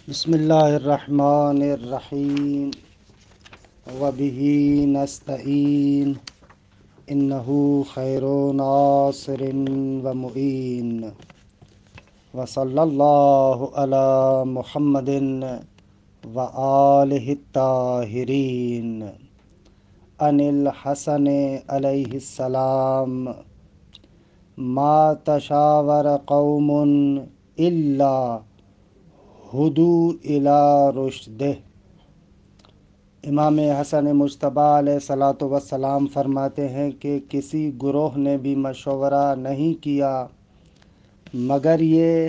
بسم اللہ الرحمن الرحیم وبہ نستعین انہ خیر ناصر ومعین وصلی اللہ علی محمد وآلہ الطاہرین ان الحسن علیہ السلام ما تشاور قوم الا ہدو الی رشدہ۔ امام حسن مجتبی علیہ الصلاۃ والسلام فرماتے ہیں کہ کسی گروہ نے بھی مشورہ نہیں کیا مگر یہ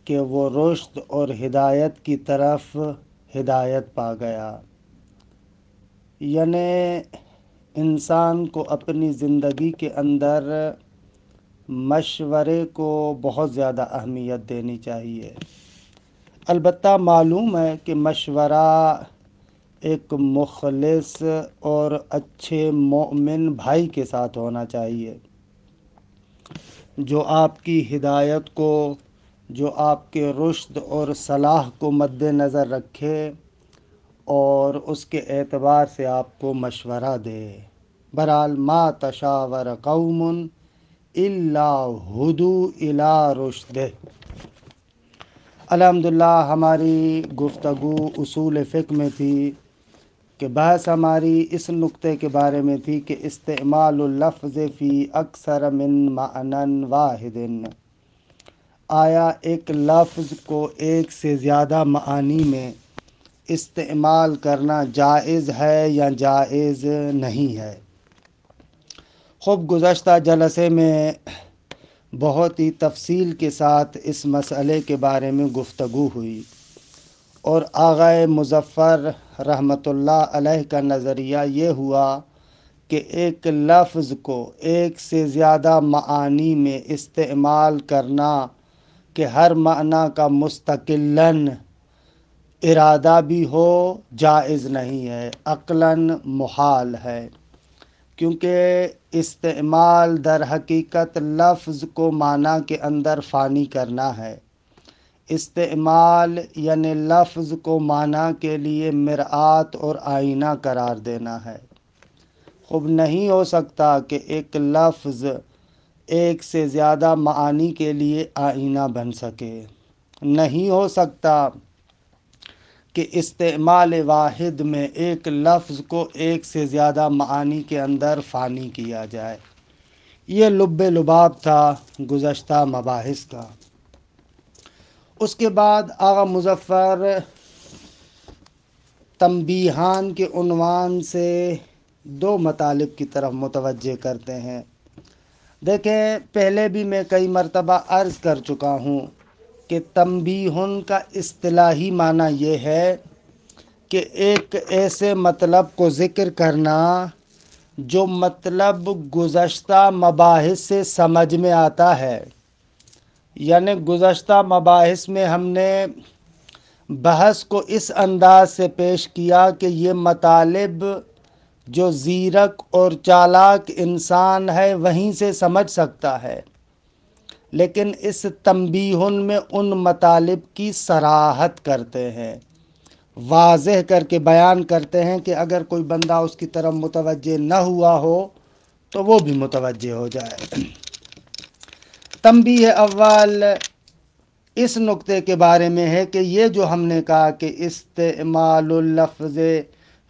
کہ وہ رشد اور ہدایت کی طرف ہدایت پا گیا، یعنی انسان کو اپنی زندگی کے اندر مشورے کو بہت زیادہ اہمیت دینی چاہیے۔ البتہ معلوم ہے کہ مشورہ ایک مخلص اور اچھے مومن بھائی کے ساتھ ہونا چاہیے، جو آپ کی ہدایت کو، جو آپ کے رشد اور صلاح کو مد نظر رکھے اور اس کے اعتبار سے آپ کو مشورہ دے۔ بہرحال ما تشاور قوم الا ہدوا الی رشدہ۔ الحمدللہ ہماری گفتگو اصول فقہ میں تھی کہ بحث ہماری اس نقطے کے بارے میں تھی کہ استعمال اللفظ فی اکثر من معنی واحد، آیا ایک لفظ کو ایک سے زیادہ معانی میں استعمال کرنا جائز ہے یا جائز نہیں ہے۔ خوب گزشتہ جلسے میں بہت ہی تفصیل کے ساتھ اس مسئلے کے بارے میں گفتگو ہوئی اور آغا مظفر رحمۃ اللہ علیہ کا نظریہ یہ ہوا کہ ایک لفظ کو ایک سے زیادہ معانی میں استعمال کرنا کہ ہر معنی کا مستقلاً ارادہ بھی ہو جائز نہیں ہے، عقلاً محال ہے، کیونکہ استعمال در حقیقت لفظ کو معنی کے اندر فانی کرنا ہے۔ استعمال یعنی لفظ کو معنی کے لیے مرآت اور آئینہ قرار دینا ہے۔ خوب نہیں ہو سکتا کہ ایک لفظ ایک سے زیادہ معانی کے لیے آئینہ بن سکے، نہیں ہو سکتا کہ استعمال واحد میں ایک لفظ کو ایک سے زیادہ معانی کے اندر فانی کیا جائے۔ یہ لب لباب تھا گزشتہ مباحث کا۔ اس کے بعد آغا مظفر تنبیہان کے عنوان سے دو مطالب کی طرف متوجہ کرتے ہیں۔ دیکھیں، پہلے بھی میں کئی مرتبہ عرض کر چکا ہوں کہ تنبیہن کا اصطلاحی معنی یہ ہے کہ ایک ایسے مطلب کو ذکر کرنا جو مطلب گزشتہ مباحث سے سمجھ میں آتا ہے، یعنی گزشتہ مباحث میں ہم نے بحث کو اس انداز سے پیش کیا کہ یہ مطالب جو زیرک اور چالاک انسان ہے وہیں سے سمجھ سکتا ہے، لیکن اس تنبیہن میں ان مطالب کی صراحت کرتے ہیں، واضح کر کے بیان کرتے ہیں کہ اگر کوئی بندہ اس کی طرف متوجہ نہ ہوا ہو تو وہ بھی متوجہ ہو جائے۔ تنبیہ اول اس نقطے کے بارے میں ہے کہ یہ جو ہم نے کہا کہ استعمال اللفظ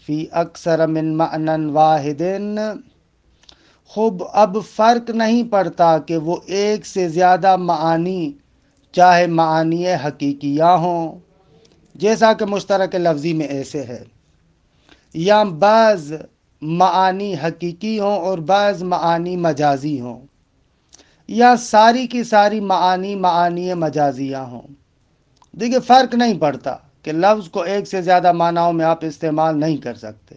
فی اکثر من معنی واحد، خوب اب فرق نہیں پڑتا کہ وہ ایک سے زیادہ معانی چاہے معانی حقیقیہ ہوں، جیسا کہ مشترک لفظی میں ایسے ہے، یا بعض معانی حقیقی ہوں اور بعض معانی مجازی ہوں، یا ساری کی ساری معانی مجازیہ ہوں۔ دیکھیں، فرق نہیں پڑتا کہ لفظ کو ایک سے زیادہ معنیوں میں آپ استعمال نہیں کر سکتے،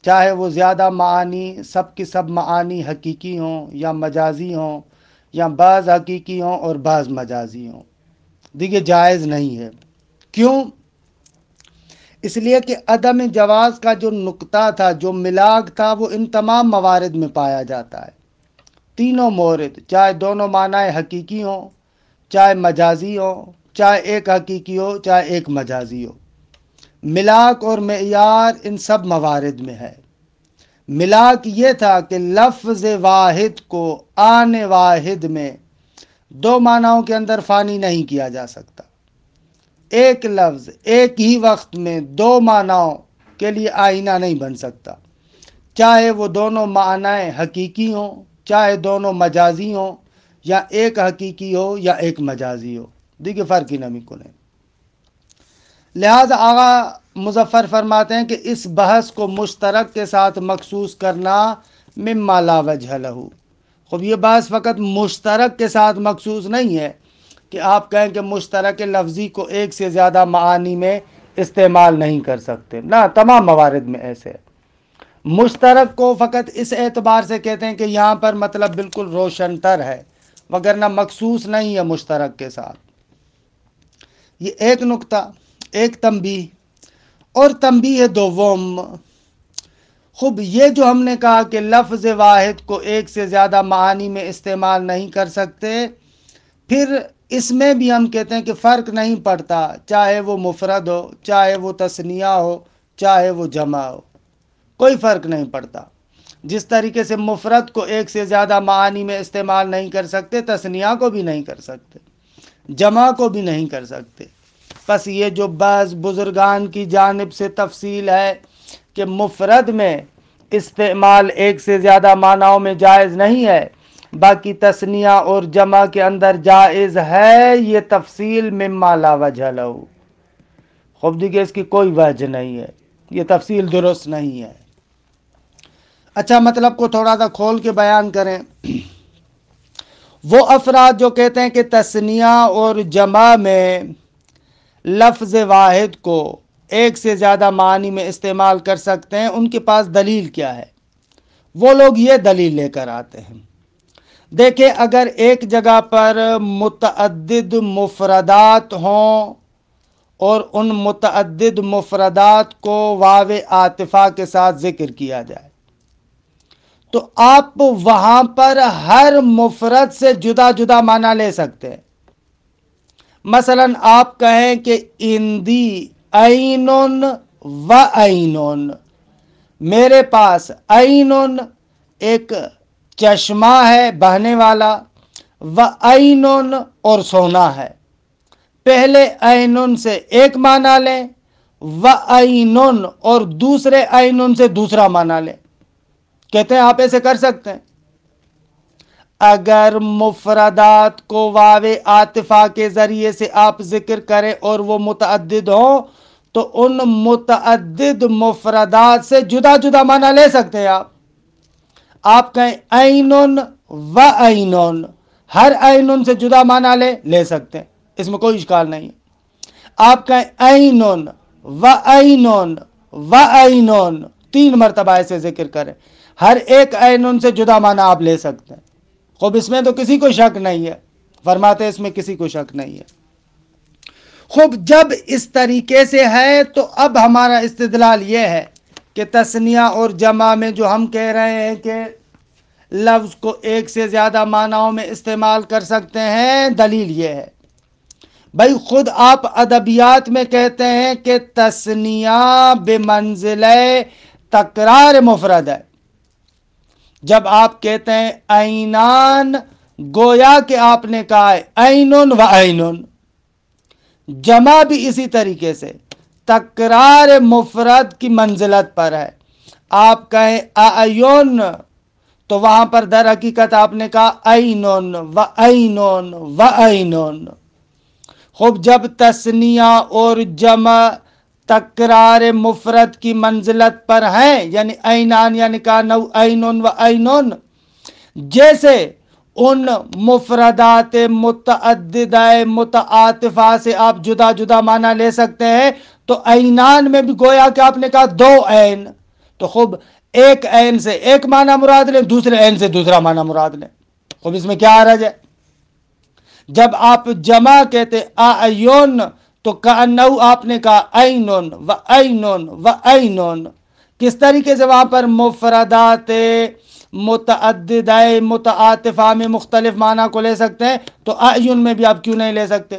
چاہے وہ زیادہ معانی سب کی سب معانی حقیقی ہوں یا مجازی ہوں، یا بعض حقیقی ہوں اور بعض مجازی ہوں۔ دیکھیں، جائز نہیں ہے۔ کیوں؟ اس لیے کہ عدم جواز کا جو نقطہ تھا، جو ملاک تھا، وہ ان تمام موارد میں پایا جاتا ہے۔ تینوں مورد، چاہے دونوں معنی حقیقی ہوں، چاہے مجازی ہوں، چاہے ایک حقیقی ہو چاہے ایک مجازی ہو۔ ملاک اور معیار ان سب موارد میں ہے۔ ملاک یہ تھا کہ لفظ واحد کو آن واحد میں دو معناؤں کے اندر فانی نہیں کیا جا سکتا۔ ایک لفظ ایک ہی وقت میں دو معناؤں کے لیے آئینہ نہیں بن سکتا، چاہے وہ دونوں معنی حقیقی ہوں چاہے دونوں مجازی ہوں، یا ایک حقیقی ہو یا ایک مجازی ہو، دیکھیے فرق ہی نمی کنے۔ لہذا آغا مظفر فرماتے ہیں کہ اس بحث کو مشترک کے ساتھ مخصوص کرنا مما لا وجہ لہو۔ خب یہ بحث فقط مشترک کے ساتھ مخصوص نہیں ہے کہ آپ کہیں کہ مشترک لفظی کو ایک سے زیادہ معانی میں استعمال نہیں کر سکتے، نہ، تمام موارد میں ایسے ہے۔ مشترک کو فقط اس اعتبار سے کہتے ہیں کہ یہاں پر مطلب بالکل روشن تر ہے، وگرنہ مخصوص نہیں ہے مشترک کے ساتھ۔ یہ ایک نقطہ، ایک تنبیہ۔ اور تنبیہ دوم، خوب یہ جو ہم نے کہا کہ لفظ واحد کو ایک سے زیادہ معانی میں استعمال نہیں کر سکتے، پھر اس میں بھی ہم کہتے ہیں کہ فرق نہیں پڑتا، چاہے وہ مفرد ہو چاہے وہ تثنیہ ہو چاہے وہ جمع ہو، کوئی فرق نہیں پڑتا۔ جس طریقے سے مفرد کو ایک سے زیادہ معانی میں استعمال نہیں کر سکتے، تثنیہ کو بھی نہیں کر سکتے، جمع کو بھی نہیں کر سکتے۔ بس یہ جو بعض بزرگان کی جانب سے تفصیل ہے کہ مفرد میں استعمال ایک سے زیادہ معناؤں میں جائز نہیں ہے، باقی تثنیہ اور جمع کے اندر جائز ہے، یہ تفصیل مما لا وجہ لہو۔ خوب دیکھیں اس کی کوئی وجہ نہیں ہے، یہ تفصیل درست نہیں ہے۔ اچھا، مطلب کو تھوڑا سا کھول کے بیان کریں۔ وہ افراد جو کہتے ہیں کہ تثنیہ اور جمع میں لفظ واحد کو ایک سے زیادہ معنی میں استعمال کر سکتے ہیں، ان کے پاس دلیل کیا ہے؟ وہ لوگ یہ دلیل لے کر آتے ہیں، دیکھیں اگر ایک جگہ پر متعدد مفردات ہوں اور ان متعدد مفردات کو واو عاطفہ کے ساتھ ذکر کیا جائے تو آپ وہاں پر ہر مفرد سے جدا جدا معنی لے سکتے ہیں۔ مثلا آپ کہیں کہ اندی عینن و عینن، میرے پاس عینن ایک چشمہ ہے بہنے والا، و عینن اور سونا ہے۔ پہلے عینن سے ایک معنی لیں، و عینن اور دوسرے عینن سے دوسرا معنی لیں۔ کہتے ہیں آپ ایسے کر سکتے ہیں۔ اگر مفردات کو واو عاطفہ کے ذریعے سے آپ ذکر کریں اور وہ متعدد ہوں تو ان متعدد مفردات سے جدا جدا معنی لے سکتے ہیں۔ آپ کہیں عینن و عینن، ہر عینن سے جدا معنی لے سکتے ہیں، اس میں کوئی اشکال نہیں ہے۔ آپ کہیں عینن و عینن و عینن، 3 مرتبہ ایسے ذکر کریں، ہر ایک عینن سے جدا معنی آپ لے سکتے ہیں۔ خوب اس میں تو کسی کو شک نہیں ہے، فرماتے اس میں کسی کو شک نہیں ہے۔ خوب جب اس طریقے سے ہے تو اب ہمارا استدلال یہ ہے کہ تثنیہ اور جمع میں جو ہم کہہ رہے ہیں کہ لفظ کو ایک سے زیادہ معناؤں میں استعمال کر سکتے ہیں، دلیل یہ ہے بھائی خود آپ ادبیات میں کہتے ہیں کہ تثنیہ بمنزلہ تکرار مفرد ہے۔ جب آپ کہتے ہیں عینان، گویا کہ آپ نے کہا ہے عینن و عینن۔ جمع بھی اسی طریقے سے تکرار مفرد کی منزلت پر ہے۔ آپ کہیں اعین تو وہاں پر در حقیقت آپ نے کہا عینن و عینن و عینن۔ خوب جب تثنیہ اور جمع تکرار مفرد کی منزلت پر ہیں، یعنی عینان یعنی کہا نو عینن و عینن، جیسے ان مفردات متعددہ متعاطفہ سے آپ جدا جدا معنی لے سکتے ہیں، تو عینان میں بھی گویا کہ آپ نے کہا 2 عین، تو خوب ایک عین سے ایک معنی مراد لیں، دوسرے عین سے دوسرا معنی مراد لیں۔ خوب اس میں کیا حرج ہے؟ جب آپ جمع کہتے اعین تو کأنہ آپ نے کہا عینن و عینن و عینن۔ کس طریقے سے وہاں پر مفردات متعددہ متعاطفہ میں مختلف معنی کو لے سکتے ہیں، تو اعین میں بھی آپ کیوں نہیں لے سکتے؟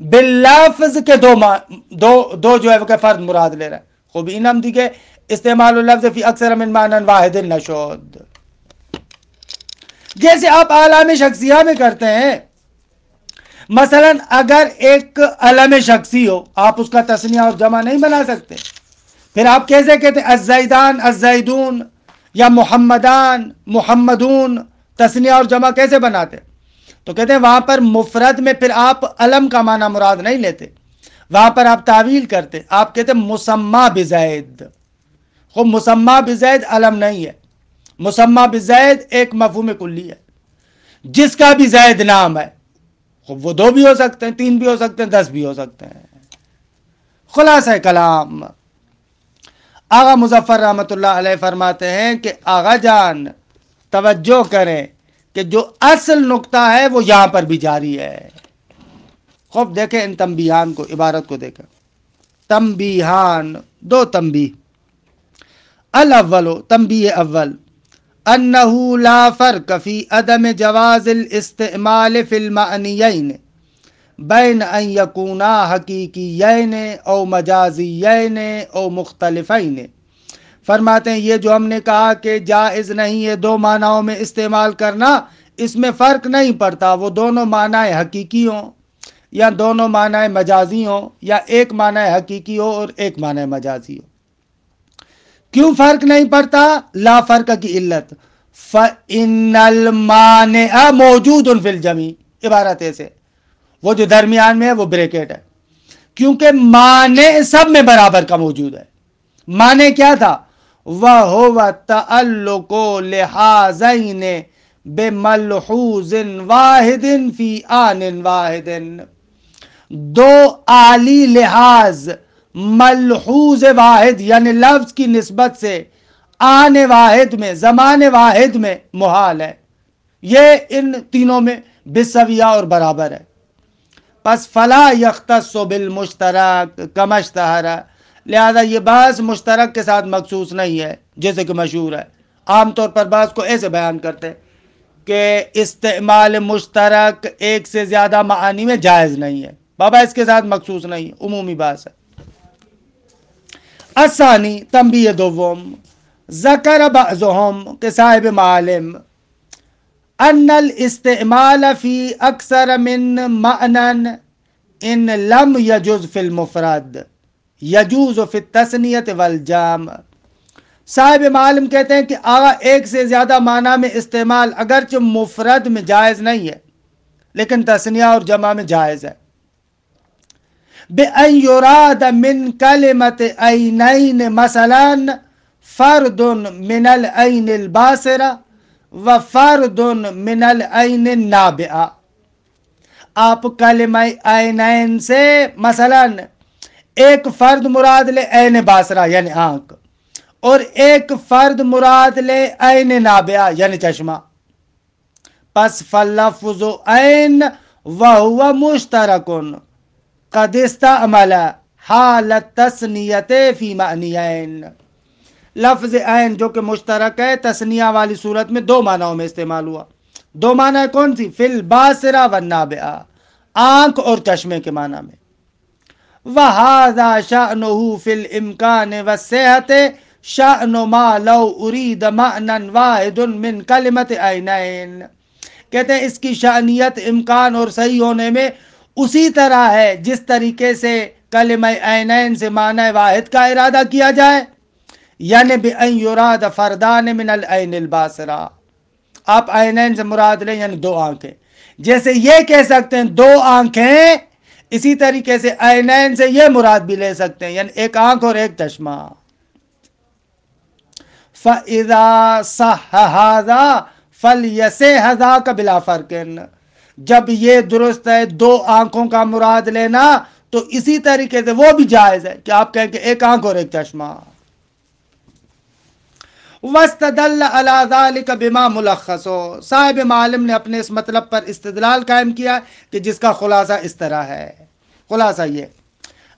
باللفظ کے دو جو ہے وہ فرد مراد لے رہا ہے. خوب اینم دی کے استعمال اللفظ فی اکثر من معنی واحد نشود. جیسے آپ علام شخصیہ میں کرتے ہیں، مثلا اگر ایک علم شخصی ہو آپ اس کا تثنیہ اور جمع نہیں بنا سکتے، پھر آپ کیسے کہتے ہیں الزیدان الزیدون یا محمدان محمدون، تثنیہ اور جمع کیسے بناتے؟ تو کہتے ہیں وہاں پر مفرد میں پھر آپ علم کا معنی مراد نہیں لیتے، وہاں پر آپ تعویل کرتے، آپ کہتے ہیں مسمى بزید. خب مسمى بزید علم نہیں ہے، مسمى بزید ایک مفہوم کلی ہے، جس کا بھی زید نام ہے. خب وہ 2 بھی ہو سکتے ہیں، 3 بھی ہو سکتے ہیں، 10 بھی ہو سکتے ہیں. خلاصہ کلام آغا مظفر رحمۃ اللہ علیہ فرماتے ہیں کہ آغا جان توجہ کریں کہ جو اصل نقطہ ہے وہ یہاں پر بھی جاری ہے. خوب دیکھیں ان تنبیہان کو، عبارت کو دیکھیں. تنبیہان، 2 تنبیہ. الاول، تنبیہ اول، انه لا فرق فی عدم جواز الاستعمال فی المعنیین بین ان یکونا حقیقیین او مجازیین او مختلفین. فرماتے ہیں یہ جو ہم نے کہا کہ جائز نہیں ہے 2 معناؤں میں استعمال کرنا، اس میں فرق نہیں پڑتا وہ دونوں معنی حقیقی ہوں یا دونوں معنی مجازی ہوں یا ایک معنی حقیقی ہو اور ایک معنی مجازی ہو. کیوں فرق نہیں پڑتا؟ لا فرق کی علت، فَإِنَّ الْمَانِعَ مَوْجُودٌ فِي الْجَمِيعِ. عبارت ایسے، وہ جو درمیان میں ہے وہ بریکٹ ہے، کیونکہ معنی سب میں برابر کا موجود ہے. معنی کیا تھا؟ وَهُوَ تَعَلُّقُ لِحَاذَيْنِ بِمَلْحُوظٍ وَاحِدٍ فِي آنٍ وَاحِدٍ. 2 اعلی لحاظ ملحوظ واحد یعنی لفظ کی نسبت سے آن واحد میں، زمان واحد میں محال ہے. یہ ان تینوں میں بسویہ اور برابر ہے. پس فلا یختص بالمشترک کما اشتہر، لہذا یہ بعض مشترک کے ساتھ مخصوص نہیں ہے جیسے کہ مشہور ہے. عام طور پر بعض کو ایسے بیان کرتے ہیں کہ استعمال مشترک ایک سے زیادہ معانی میں جائز نہیں ہے. بابا اس کے ساتھ مخصوص نہیں ہے، عمومی بات ہے. الثانی، تنبیہ دوم، ذکر بعضهم کہ صاحب معالم ان الاستعمال فی اکثر من معنی ان لم یجوز فی المفرد یجوز فی التثنیۃ والجمع. صاحب معالم کہتے ہیں کہ ایک سے زیادہ معنی میں استعمال اگرچہ مفرد میں جائز نہیں ہے لیکن تثنیہ اور جمع میں جائز ہے. بأن يراد من كلمة عينين مثلا فرد من العين الباصرة وفرد من العين النابعة. آپ کلمہ عینین سے مثلا ایک فرد مراد لے عین باصرہ یعنی آنکھ، اور ایک فرد مراد لے عین نابعہ یعنی چشمہ. پس فلفظ عین وهو مشترک قد استعمل حال التثنیۃ فی معنیین. لفظ عین جو کہ مشترک ہے تثنیہ والی صورت میں 2 معنوں میں استعمال ہوا. 2 معنی کون سی؟ فی الباصرہ والنابعہ، آنکھ اور چشمے کے معنی میں. وہذا شأنہ فی الامکان والصحۃ شأن ما لو ارید معنی واحد من کلمۃ عینین. کہتے ہیں اس کی شأنیت امکان اور صحیح ہونے میں اسی طرح ہے جس طریقے سے کلمہ عینین سے معنی واحد کا ارادہ کیا جائے، یعنی بأن یراد فردان من العین الباصرہ. آپ عینین سے مراد لیں یعنی 2 آنکھیں، جیسے یہ کہہ سکتے ہیں 2 آنکھیں، اسی طریقے سے عینین سے یہ مراد بھی لے سکتے ہیں یعنی ایک آنکھ اور ایک چشمہ. فَإِذَا صَحَّ هَذَا فَلْيَصِحْ ذَاكَ بِلَا فَرْقٍ. جب یہ درست ہے 2 آنکھوں کا مراد لینا تو اسی طریقے سے وہ بھی جائز ہے کہ آپ کہیں کہ ایک آنکھ اور ایک چشمہ. وَاسْتَدَلَّ عَلَى ذَلِكَ بِمَا مُلَخَّصُ. صاحب معالم نے اپنے اس مطلب پر استدلال قائم کیا کہ جس کا خلاصہ اس طرح ہے. خلاصہ یہ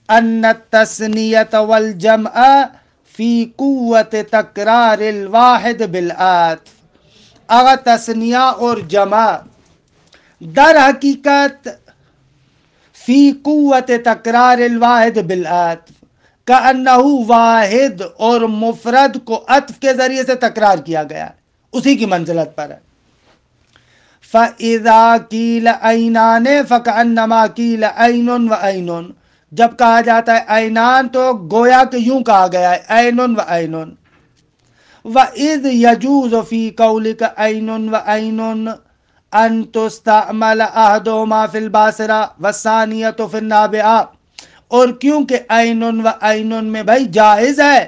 ان التثنیۃ والجمع فی قوت تکرار الواحد بالعطف. اگر تثنیہ اور جمع در حقیقت فی قوت تکرار الواحد بالعطف، کأنہ واحد اور مفرد کو عطف کے ذریعے سے تکرار کیا گیا ہے، اسی کی منزلت پر ہے۔ فَإِذَا قِيلَ عَيْنَانِ فَكَأَنَّمَا قِيلَ عَيْنٌ وَعَيْنٌ، جب کہا جاتا ہے عینان تو گویا کہ یوں کہا گیا ہے عین وعین۔ وَإِذْ يَجُوزُ فِي قَوْلِكَ عَيْنٌ وَعَيْنٌ أَن تُسْتَعْمَلَ أَحَدُهُمَا فِي الْبَاصِرَةِ وَالثَّانِيَةُ فِي النَّابِعَةِ، اور کیونکہ عین وعین میں بھائی جائز ہے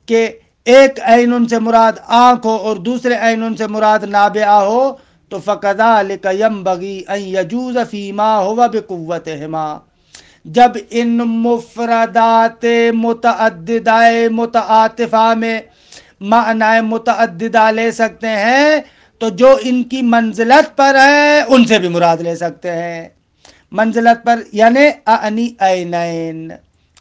کہ ایک عین سے مراد آنکھ ہو اور دوسرے عین سے مراد نابعہ ہو، تو فَكَذَلِكَ يَنبَغِي أَن يَجُوزَ فِي مَا هُوَ بِقُوَّتِهِمَا، جب ان مفردات متعددہ متعاطفہ میں معنی متعددہ لے سکتے ہیں تو جو ان کی منزلت پر ہے ان سے بھی مراد لے سکتے ہیں، منزلت پر یعنی اعنی عینین۔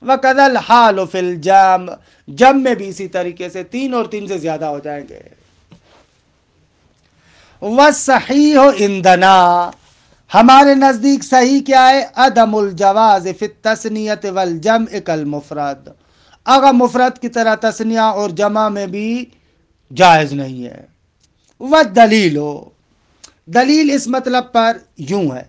وَكَذَا الْحَالُ فِي الْجَمْعِ، جمع میں بھی اسی طریقے سے 3 اور 3 سے زیادہ ہو جائیں گے۔ وَالصَّحِيحُ عِندَنَا، ہمارے نزدیک صحیح کیا ہے؟ عدم الجواز فی التثنیۃ والجمع کالمفرد، اگر مفرد کی طرح تثنیہ اور جمع میں بھی جائز نہیں ہے۔ والدلیل، دلیل اس مطلب پر یوں ہے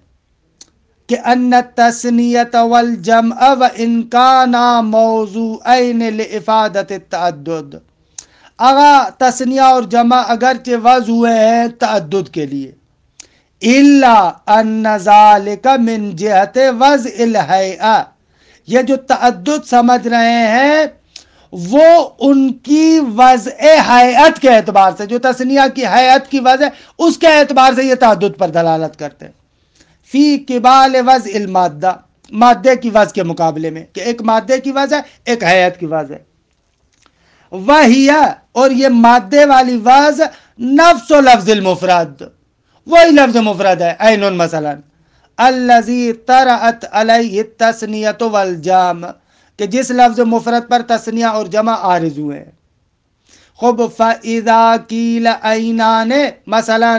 کہ ان التثنیۃ والجمع وان کانا موضوعین لافادۃ التعدد، اگر تثنیہ اور جمع اگرچہ وضع ہوئے ہیں تعدد کے لیے، الا ان ذالک من جہت وضع الہیئہ، یہ جو تعدد سمجھ رہے ہیں وہ ان کی وضع ہیئت کے اعتبار سے، جو تثنیہ کی ہیئت کی وضع اس کے اعتبار سے یہ تعدد پر دلالت کرتے ہیں۔ فی قبال وضع المادہ، مادے کی وضع کے مقابلے میں، کہ ایک مادے کی وضع ایک ہیئت کی وضع، وہی، اور یہ مادے والی وضع نفس و لفظ المفرد، وہی لفظ مفرد ہے عین مثلا، الذی طرأت علیہ التثنیۃ والجمع، کہ جس لفظ مفرد پر تثنیہ اور جمع عارض ہوئے ہیں۔ خب فَإِذَا قِيلَ عَيْنَانِ مثلا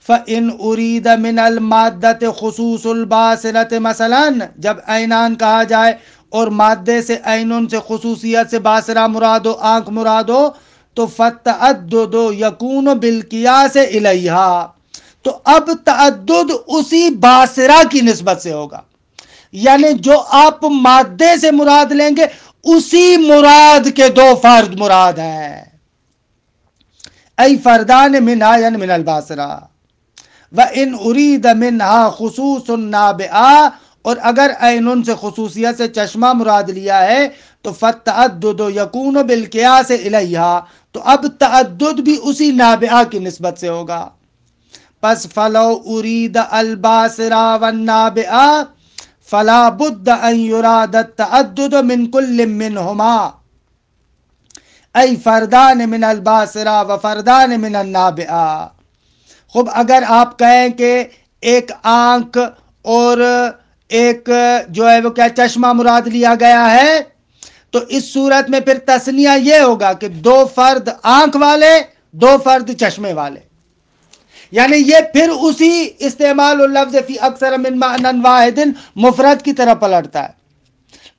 فَإِنْ أُرِيدَ مِنَ الْمَادَّةِ خُصُوصُ الْبَاصِرَةِ مثلا، جب عینان کہا جائے اور مادے سے عینن سے خصوصیت سے باصرہ مراد ہو، آنکھ مراد ہو، تو فَالتَّعَدُّدُ يَكُونُ بِالْقِيَاسِ إِلَيْهَا، تو اب تعدد اسی باصرہ کی نسبت سے ہوگا، یعنی جو آپ مادے سے مراد لیں گے اسی مراد کے 2 فرد مراد ہیں، ای فردان منہا یعنی من الباصرہ، وَإِنْ أُرِيدَ مِنْهَا خُصُوصٌ نَابِعَةٌ، اور اگر عینن سے خصوصیت سے چشمہ مراد لیا ہے تو فَالتَّعَدُّدُ يَكُونُ بِالْقِيَاسِ إِلَيْهَا، تو اب تعدد بھی اسی نابعہ کی نسبت سے ہوگا۔ پس فَلَوْ أُرِيدَ الْبَاصِرَةَ وَالنَّابِعَةَ فَلَا بُدَّ أَن يُرَادَ التَّعَدُّدُ مِنْ كُلٍّ مِّنْهُمَا، ای فردان من الباصرہ و فردان من النابعہ۔ خوب اگر آپ کہیں کہ ایک آنکھ اور ایک جو ہے وہ کیا چشمہ مراد لیا گیا ہے، تو اس صورت میں پھر تثنیہ یہ ہوگا کہ 2 فرد آنکھ والے 2 فرد چشمے والے، یعنی یہ پھر اسی استعمال اللفظ فی اکثر من معنی واحد مفرد کی طرح پلٹتا ہے،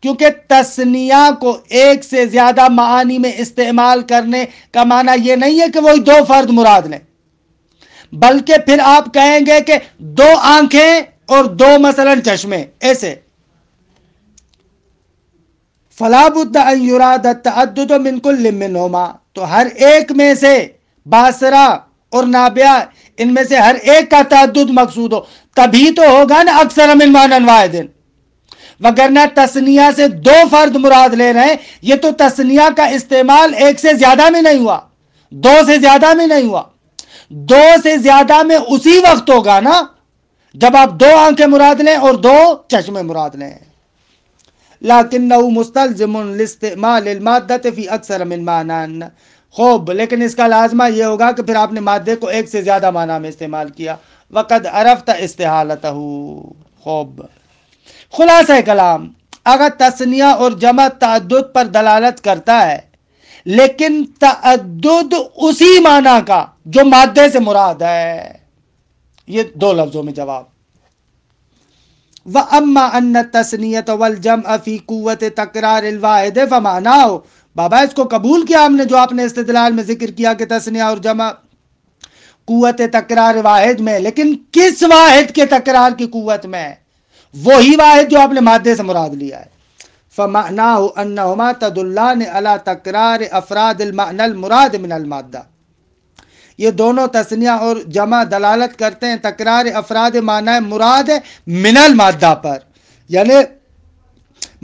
کیونکہ تثنیہ کو ایک سے زیادہ معانی میں استعمال کرنے کا معنی یہ نہیں ہے کہ وہی 2 فرد مراد لیں، بلکہ پھر آپ کہیں گے کہ 2 آنکھیں اور 2 مثلا چشمے، ایسے فلا بد ان یراد التعدد من کل منہما، تو ہر ایک میں سے باصرہ اور نابعہ ان میں سے ہر ایک کا تعدد مقصود ہو، تبھی تو ہوگا نا اکثر من معنی واحد، وگرنہ تثنیہ سے 2 فرد مراد لے رہے ہیں، یہ تو تثنیہ کا استعمال ایک سے زیادہ میں نہیں ہوا، 2 سے زیادہ میں نہیں ہوا، 2 سے زیادہ میں اسی وقت ہوگا نا جب آپ 2 آنکھیں مراد لیں اور 2 چشمے مراد لیں۔ لیکنہ مستلزم لاستعمال المادۃ فی اکثر من معنی، خوب لیکن اس کا لازمہ یہ ہوگا کہ پھر آپ نے مادے کو ایک سے زیادہ معنی میں استعمال کیا، وقد عرفت استحالتہ، خوب خلاصہ کلام، اگر تثنیہ اور جمع تعدد پر دلالت کرتا ہے لیکن تعدد اسی معنی کا جو مادے سے مراد ہے، یہ 2 لفظوں میں جواب۔ وَأَمَّا أَنَّ التَّثْنِيَةَ وَالْجَمْعَ فِي قُوَّةِ تَكْرَارِ الْوَاحِدِ فَمَعْنَاهُ، بابا اس کو قبول کیا ہم نے جو آپ نے استدلال میں ذکر کیا کہ تثنیہ اور جمع قوت تکرار واحد میں، لیکن کس واحد کے تکرار کی قوت میں ہے؟ وہی واحد جو آپ نے مادے سے مراد لیا ہے۔ فَمَعْنَاهُ أَنَّهُمَا تَدُلَّانِ عَلَى تَكْرَارِ أَفْرَادِ الْمَعْنَى الْمُرَادِ مِنَ الْمَادَّةِ، یہ دونوں تثنیہ اور جمع دلالت کرتے ہیں تکرار افراد معنی مراد من المادہ پر، یعنی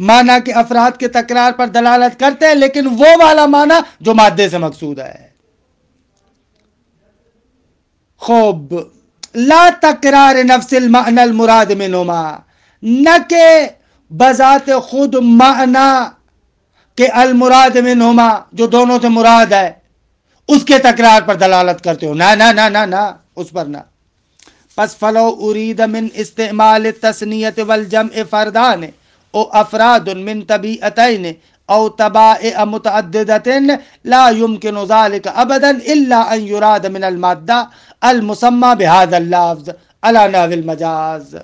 معنی کے افراد کے تکرار پر دلالت کرتے ہیں لیکن وہ والا معنی جو مادے سے مقصود ہے۔ خوب، لا تکرار نفس المعنی المراد منہما، نہ کہ بذات خود معنی کہ المراد منہما جو دونوں سے مراد ہے اس کے تکرار پر دلالت کرتے ہو، نہ نہ نہ نہ نہ اس پر نہ۔ پس فلو ارید من استعمال التثنیۃ والجمع فردان او افراد من طبیعتین او طبائع متعددۃ لا يمكن ذلك ابدا الا ان يراد من المادہ المسمى بهذا اللفظ على نحو المجاز۔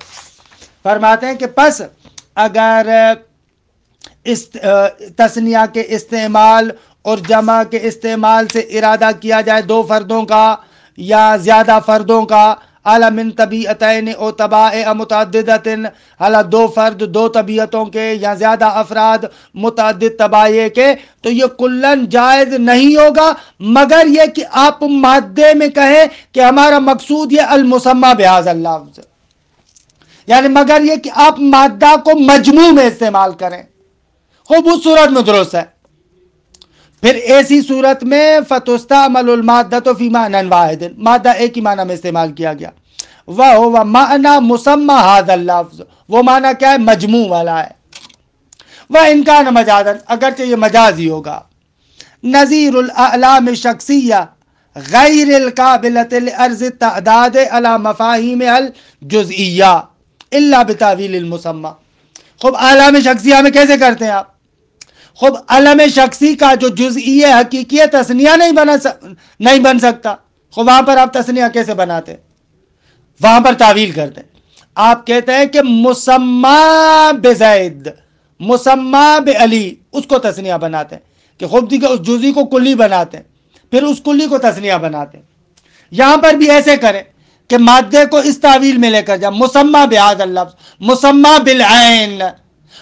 فرماتے ہیں کہ پس اگر تثنیہ کے استعمال اور جمع کے استعمال سے ارادہ کیا جائے دو فردوں کا یا زیادہ فردوں کا، اعلی من طبیعتین او طبائع متعددۃ، اعلی دو فرد دو طبیعتوں کے یا زیادہ افراد متعدد طبائع کے، تو یہ کلن جائز نہیں ہوگا مگر یہ کہ آپ مادے میں کہیں کہ ہمارا مقصود یہ المسمى بہذا اللفظ، یعنی مگر یہ کہ آپ مادہ کو مجموع میں استعمال کریں، خوب اس صورت میں درست ہے۔ پھر ایسی صورت میں فَتُسْتَعْمَلُ الْمَادَّةُ فِي مَعْنًى وَاحِدٍ، مادہ ایک ہی معنی میں استعمال کیا گیا، وَهُوَ مَعْنَى مُسَمَّى هَذَا اللَّفْظ، وہ معنی کیا ہے؟ مجموع والا ہے۔ وَإِنْ كَانَ مَجَازًا، اگرچہ یہ مجازی ہوگا، نظیر الاعلام شخصیہ غیر القابلۃ لعرض التعداد علی مفاہیم الجزئیہ الا بتاویل المسمى۔ خوب اعلام شخصیہ میں کیسے کرتے ہیں آپ؟ خوب علم شخصی کا جو جزئی حقیقی تثنیہ نہیں بن سکتا، خوب وہاں پر آپ تثنیہ کیسے بناتے؟ وہاں پر تعویل کرتے ہیں، آپ کہتے ہیں کہ مسمى بزید، مسمى بعلی، اس کو تثنیہ بناتے ہیں کہ خوب دیکھیں اس جزئی کو کلی بناتے ہیں، پھر اس کلی کو تثنیہ بناتے ہیں۔ یہاں پر بھی ایسے کریں کہ مادے کو اس تعویل میں لے کر جائیں، مسمى بہذا اللفظ، مسمى بالعین،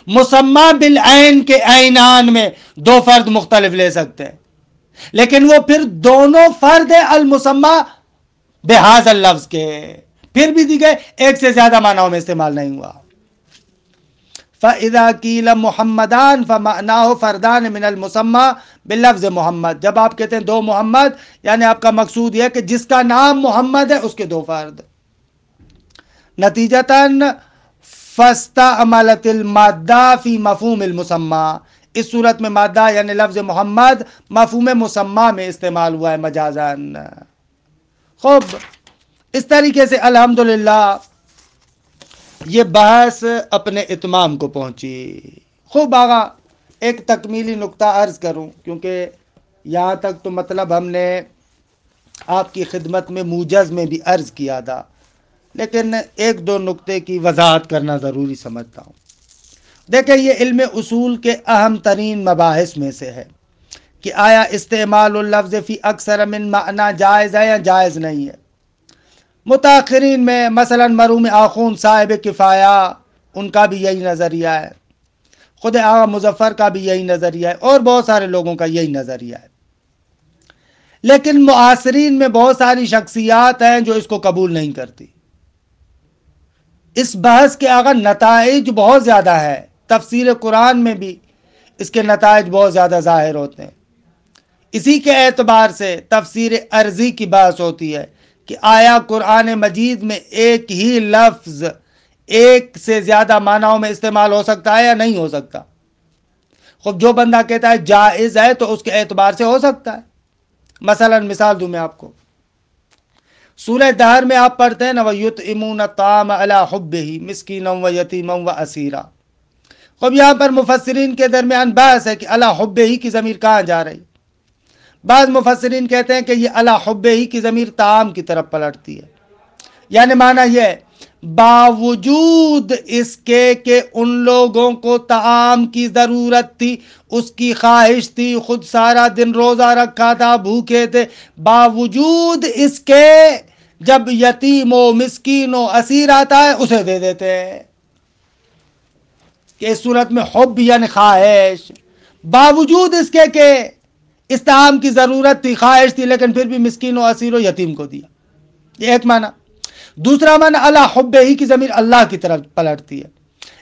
مسمى بالعین کے عینان میں دو فرد مختلف لے سکتے ہیں، لیکن وہ پھر دونوں فرد المسمى بہذا اللفظ کے، پھر بھی دیکھیں ایک سے زیادہ معنیوں میں استعمال نہیں ہوا۔ فَإِذَا قِيلَ مُحَمَّدَانِ فَمَعْنَاهُ فَرْدَانِ مِنَ الْمُسَمَّى بِاللَّفْظِ محمد، جب آپ کہتے ہیں دو محمد یعنی آپ کا مقصود یہ ہے کہ جس کا نام محمد ہے اس کے دو فرد۔ نتیجتاً فاستعملت المادہ فی مفہوم المسمى، اس صورت میں مادہ یعنی لفظ محمد مفہوم مسمى میں استعمال ہوا ہے مجازاً۔ خوب، اس طریقے سے الحمدللہ یہ بحث اپنے اتمام کو پہنچی۔ خوب آغا ایک تکمیلی نقطہ عرض کروں، کیونکہ یہاں تک تو مطلب ہم نے آپ کی خدمت میں موجز میں بھی عرض کیا تھا، لیکن ایک دو نقطے کی وضاحت کرنا ضروری سمجھتا ہوں۔ دیکھیں، یہ علم اصول کے اہم ترین مباحث میں سے ہے کہ آیا استعمال اللفظ فی اکثر من معنی جائز ہے یا جائز نہیں ہے۔ متاخرین میں مثلا مرحوم آخوند صاحب کفایہ، ان کا بھی یہی نظریہ ہے، خود آغا مظفر کا بھی یہی نظریہ ہے، اور بہت سارے لوگوں کا یہی نظریہ ہے۔ لیکن معاصرین میں بہت ساری شخصیات ہیں جو اس کو قبول نہیں کرتی۔ اس بحث کے آغا نتائج بہت زیادہ ہے، تفسیر قرآن میں بھی اس کے نتائج بہت زیادہ ظاہر ہوتے ہیں۔ اسی کے اعتبار سے تفسیر عرضی کی بحث ہوتی ہے کہ آیا قرآن مجید میں ایک ہی لفظ ایک سے زیادہ معنیوں میں استعمال ہو سکتا ہے یا نہیں ہو سکتا۔ خب جو بندہ کہتا ہے جائز ہے تو اس کے اعتبار سے ہو سکتا ہے۔ مثلا مثال دوں میں آپ کو، سورہ دہر میں آپ پڑھتے ہیں نا وَيُطْعِمُونَ الطَّعَامَ عَلَىٰ حُبِّهِ مِسْكِينًا وَيَتِيمًا وَأَسِيرًا۔ خب یہاں پر مفسرین کے درمیان بحث ہے کہ علی حبہ کی ضمیر کہاں جا رہی۔ بعض مفسرین کہتے ہیں کہ یہ علی حبہ کی ضمیر طعام کی طرف پلٹتی ہے، یعنی معنی یہ ہے باوجود اس کے کہ ان لوگوں کو طعام کی ضرورت تھی، اس کی خواہش تھی، خود سارا دن روزہ رکھا تھا، بھوکے تھے، باوجود اس کے جب یتیم و مسکین و اسیر آتا ہے اسے دے دیتے ہیں کہ اس صورت میں حب یعنی خواہش، باوجود اس کے کہ اس طعام کی ضرورت تھی، خواہش تھی، لیکن پھر بھی مسکین و اسیر و یتیم کو دیا. یہ ایک معنی. دوسرا معنی علی حب ہی کی ضمیر اللہ کی طرف پلٹتی ہے،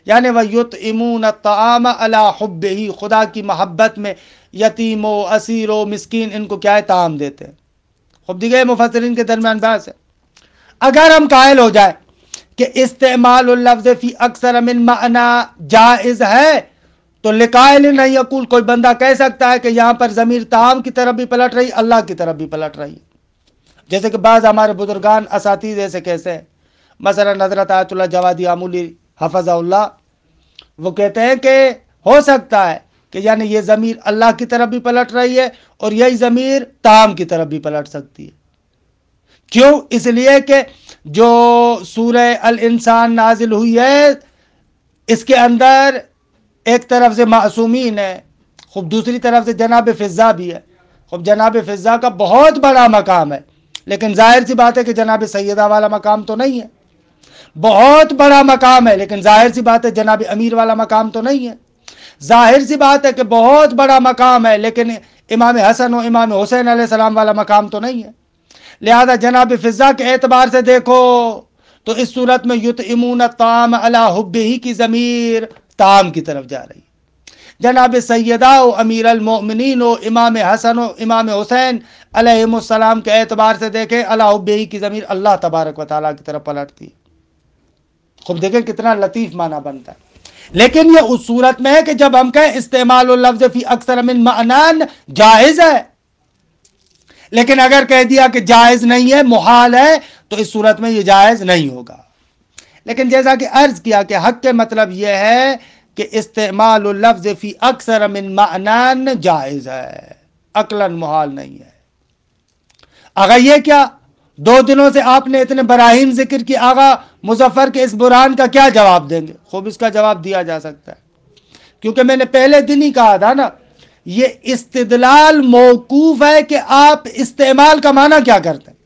یعنی وَيُطْعِمُونَ الطَّعَامَ علی حب ہی، خدا کی محبت میں یتیم و اسیر و مسکین ان کو کیا ہے؟ طعام دیتے ہیں. خب دیگه مفسرین کے درمیان بحث ہے. اگر ہم قائل ہو جائے کہ استعمال اللفظ فی اکثر من معنی جائز ہے تو لقائل نہیں یقول، کوئی بندہ کہہ سکتا ہے کہ یہاں پر ضمیر طعام کی طرف بھی پلٹ رہی، اللہ کی طرف بھی پلٹ رہی ہے. جیسے کہ بعض ہمارے بزرگان اساتذہ ایسے کیسے ہیں، مثلا حضرت آیت اللہ جوادی آمولی حفظہ اللہ، وہ کہتے ہیں کہ ہو سکتا ہے کہ یعنی یہ ضمیر اللہ کی طرف بھی پلٹ رہی ہے اور یہی ضمیر طعام کی طرف بھی پلٹ سکتی ہے. کیوں؟ اس لیے کہ جو سورہ الانسان نازل ہوئی ہے اس کے اندر ایک طرف سے معصومین ہے، خب دوسری طرف سے جناب فضا بھی ہے. خب جناب فضا کا بہت بڑا مقام ہے، لیکن ظاہر سی بات ہے کہ جناب سیدہ والا مقام تو نہیں ہے. بہت بڑا مقام ہے لیکن ظاہر سی بات ہے جناب امیر والا مقام تو نہیں ہے. ظاہر سی بات ہے کہ بہت بڑا مقام ہے لیکن امام حسن و امام حسین علیہ السلام والا مقام تو نہیں ہے. لہذا جناب فضا کے اعتبار سے دیکھو تو اس صورت میں یطعمون الطعام علی حبہ کی ضمیر طعام کی طرف جا رہی ہے. جناب سیدہ و امیر المؤمنین و امام حسن و امام حسین علیہم السلام کے اعتبار سے دیکھیں علی حبہ کی ضمیر اللہ تبارک و تعالیٰ کی طرف پلٹتی ہے. خوب دیکھیں کتنا لطیف معنی بنتا ہے. لیکن یہ اس صورت میں ہے کہ جب ہم کہیں استعمال اللفظ فی اکثر من معنان جائز ہے، لیکن اگر کہہ دیا کہ جائز نہیں ہے، محال ہے، تو اس صورت میں یہ جائز نہیں ہوگا. لیکن جیسا کہ عرض کیا کہ حق کے مطلب یہ ہے کہ استعمال اللفظ فی اکثر من معنان جائز ہے، عقلاً محال نہیں ہے. آگا یہ کیا 2 دنوں سے آپ نے اتنے براہین ذکر کی، آگا مظفر کے اس برہان کا کیا جواب دیں گے؟ خوب اس کا جواب دیا جا سکتا ہے، کیونکہ میں نے پہلے دن ہی کہا تھا نا، یہ استدلال موقوف ہے کہ آپ استعمال کا معنی کیا کرتے ہیں.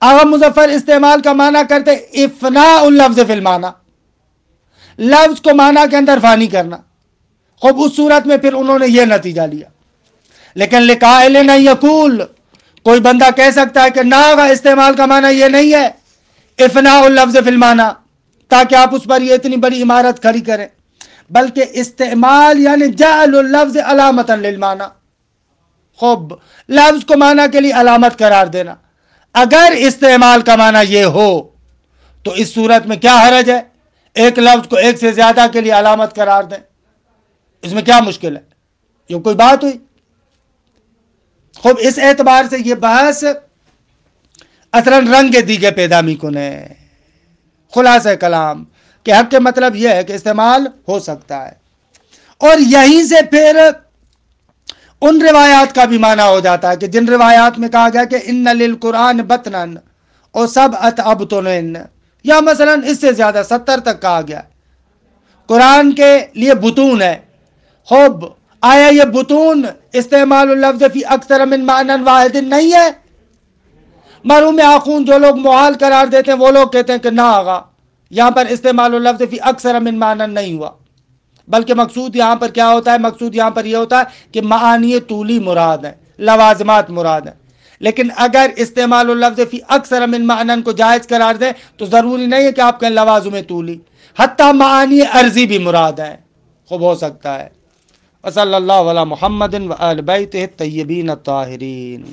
آغا مظفر استعمال کا معنی کرتے افناء اللفظ فی المعنی، لفظ کو معنی کے اندر فانی کرنا. خوب اس صورت میں پھر انہوں نے یہ نتیجہ لیا. لیکن لقائل نہ یقول، کوئی بندہ کہہ سکتا ہے کہ نہ آغا استعمال کا معنی یہ نہیں ہے افناء اللفظ فی المعنی، تاکہ آپ اس پر یہ اتنی بڑی عمارت کھڑی کریں، بلکہ استعمال یعنی جعل اللفظ علامتا للمعنی، خوب لفظ کو معنی کے لیے علامت قرار دینا. اگر استعمال کا معنی یہ ہو تو اس صورت میں کیا حرج ہے؟ ایک لفظ کو ایک سے زیادہ کے لیے علامت قرار دیں، اس میں کیا مشکل ہے؟ یہ کوئی بات ہوئی؟ خوب اس اعتبار سے یہ بحث اثراً رنگ دیگے پیدا می کنے. خلاصہ کلام کہ حق کے مطلب یہ ہے کہ استعمال ہو سکتا ہے، اور یہیں سے پھر ان روایات کا بھی معنی ہو جاتا ہے کہ جن روایات میں کہا گیا کہ ان للقرآن بطنن اور سبعۃ ابطن، یا مثلا اس سے زیادہ 70 تک کہا گیا قرآن کے لیے بطون ہے. خوب آیا یہ بطون استعمال اللفظ فی اکثر من معنی واحد نہیں ہے؟ مرحوم آخون جو لوگ محال قرار دیتے ہیں وہ لوگ کہتے ہیں کہ نہ آغا یہاں پر استعمال اللفظ فی اکثر من معنی نہیں ہوا، بلکہ مقصود یہاں پر کیا ہوتا ہے؟ مقصود یہاں پر یہ ہوتا ہے کہ معانی طولی مراد ہیں، لوازمات مراد ہیں. لیکن اگر استعمال اللفظ فی اکثر من معنی کو جائز قرار دیں تو ضروری نہیں ہے کہ آپ کہیں لوازم طولی، حتیٰ معانی عرضی بھی مراد ہیں. خوب ہو سکتا ہے. وصلی اللہ علی محمد و آل بیتہ الطیبین الطاہرین.